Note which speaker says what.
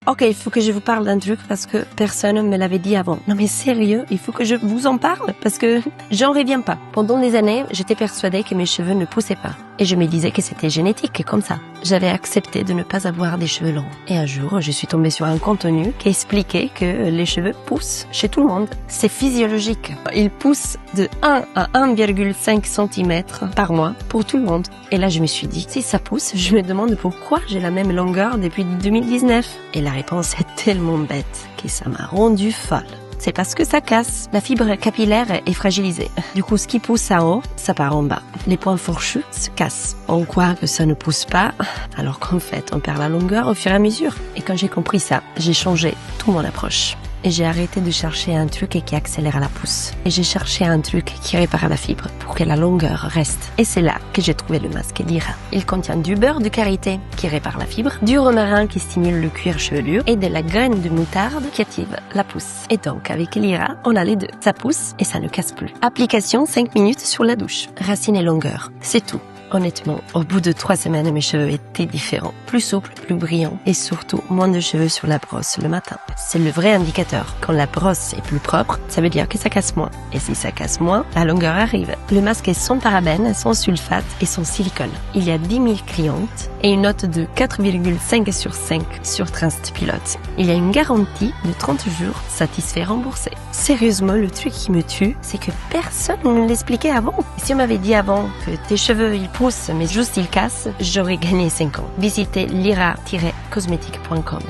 Speaker 1: Ok, il faut que je vous parle d'un truc parce que personne ne me l'avait dit avant. Non mais sérieux, il faut que je vous en parle parce que j'en reviens pas. Pendant des années, j'étais persuadée que mes cheveux ne poussaient pas. Et je me disais que c'était génétique, comme ça. J'avais accepté de ne pas avoir des cheveux longs. Et un jour, je suis tombée sur un contenu qui expliquait que les cheveux poussent chez tout le monde. C'est physiologique. Ils poussent de 1 à 1,5 cm par mois pour tout le monde. Et là, je me suis dit, si ça pousse, je me demande pourquoi j'ai la même longueur depuis 2019. Et la réponse est tellement bête que ça m'a rendue folle. C'est parce que ça casse. La fibre capillaire est fragilisée. Du coup, ce qui pousse en haut, ça part en bas. Les points fourchus se cassent. On croit que ça ne pousse pas, alors qu'en fait, on perd la longueur au fur et à mesure. Et quand j'ai compris ça, j'ai changé toute mon approche. Et j'ai arrêté de chercher un truc qui accélère la pousse. Et j'ai cherché un truc qui répare la fibre pour que la longueur reste. Et c'est là que j'ai trouvé le masque Lyra. Il contient du beurre de karité qui répare la fibre, du romarin qui stimule le cuir chevelu et de la graine de moutarde qui active la pousse. Et donc avec Lyra, on a les deux. Ça pousse et ça ne casse plus. Application 5 minutes sur la douche. Racine et longueur. C'est tout. Honnêtement, au bout de 3 semaines, mes cheveux étaient différents, plus souples, plus brillants et surtout moins de cheveux sur la brosse le matin. C'est le vrai indicateur. Quand la brosse est plus propre, ça veut dire que ça casse moins. Et si ça casse moins, la longueur arrive. Le masque est sans parabènes, sans sulfate et sans silicone. Il y a 10 000 clientes et une note de 4,5 sur 5 sur Trustpilot. Il y a une garantie de 30 jours, satisfait remboursé. Sérieusement, le truc qui me tue, c'est que personne ne me l'expliquait avant. Et si on m'avait dit avant que tes cheveux, ils poussent, mais juste ils cassent, j'aurais gagné 5 ans. Visitez lyra-cosmétique.com.